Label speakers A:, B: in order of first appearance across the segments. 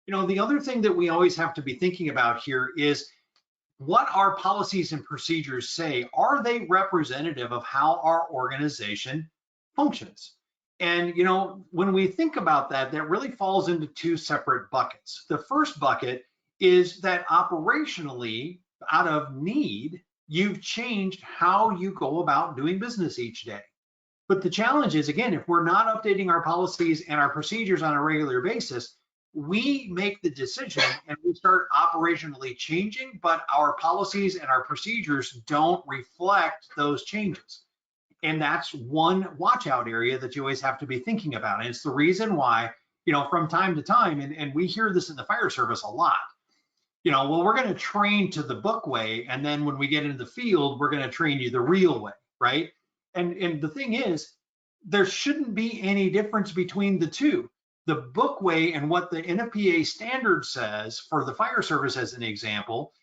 A: The other thing that we always have to be thinking about here is what our policies and procedures say. Are they representative of how our organization functions? And when we think about that, that really falls into two separate buckets. The first bucket is that operationally, out of need, you've changed how you go about doing business each day. But the challenge is, again, if we're not updating our policies and our procedures on a regular basis, we make the decision and we start operationally changing, but our policies and our procedures don't reflect those changes. And that's one watch out area that you always have to be thinking about. And it's the reason why, from time to time, and we hear this in the fire service a lot, well, we're going to train to the book way. And then when we get into the field, we're going to train you the real way, right? And the thing is, there shouldn't be any difference between the two. The book way and what the NFPA standard says for the fire service, as an example,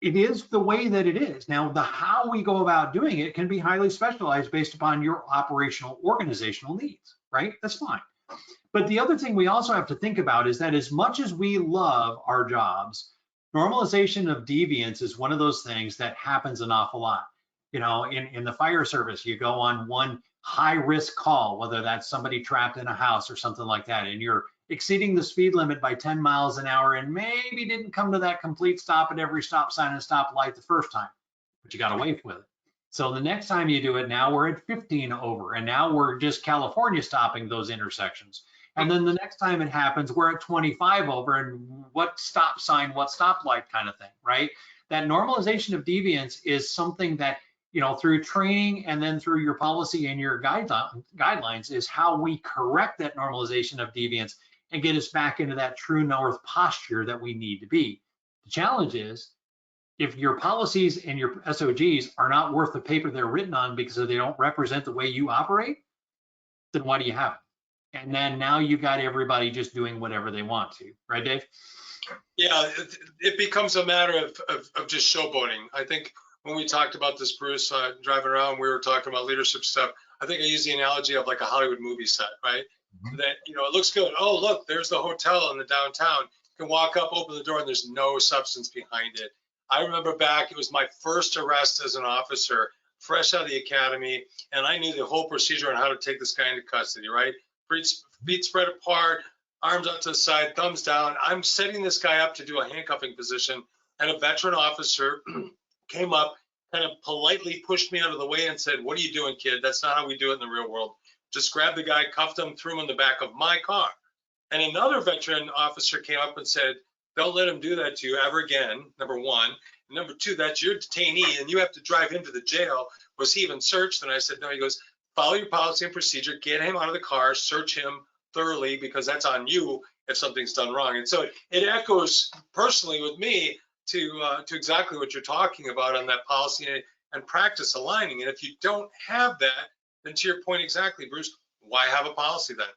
A: it is the way that it is. Now, the how we go about doing it can be highly specialized based upon your operational organizational needs, right? That's fine. But the other thing we also have to think about is that as much as we love our jobs, normalization of deviance is one of those things that happens an awful lot. In the fire service, you go on one high risk call, whether that's somebody trapped in a house or something like that, and you're exceeding the speed limit by 10 miles an hour and maybe didn't come to that complete stop at every stop sign and stop light the first time, but you got away with it. So the next time you do it, now we're at 15 over, and now we're just California stopping those intersections. And then the next time it happens, we're at 25 over, and what stop sign, what stoplight kind of thing, right? That normalization of deviance is something that, through training and then through your policy and your guidelines is how we correct that normalization of deviance and get us back into that true north posture that we need to be. The challenge is, if your policies and your SOGs are not worth the paper they're written on because they don't represent the way you operate, then why do you have it? And then now you've got everybody just doing whatever they want to, right, Dave?
B: Yeah, it becomes a matter of just showboating. I think when we talked about this, Bruce, driving around, we were talking about leadership stuff. I think I use the analogy of like a Hollywood movie set, right? Mm-hmm. That, it looks good. Oh, look, there's the hotel in the downtown. You can walk up, open the door, and there's no substance behind it. I remember back, it was my first arrest as an officer, fresh out of the academy, and I knew the whole procedure on how to take this guy into custody, right? Feet spread apart, arms out to the side, thumbs down. I'm setting this guy up to do a handcuffing position, and a veteran officer came up, kind of politely pushed me out of the way and said, "What are you doing, kid? That's not how we do it in the real world." Just grabbed the guy, cuffed him, threw him in the back of my car. And another veteran officer came up and said, "Don't let him do that to you ever again, number one. And number two, that's your detainee and you have to drive him to the jail. Was he even searched?" And I said, "No." He goes, "Follow your policy and procedure, get him out of the car, search him thoroughly, because that's on you if something's done wrong." And so it echoes personally with me to exactly what you're talking about on that policy and practice aligning. And if you don't have that, then to your point exactly, Bruce, why have a policy then?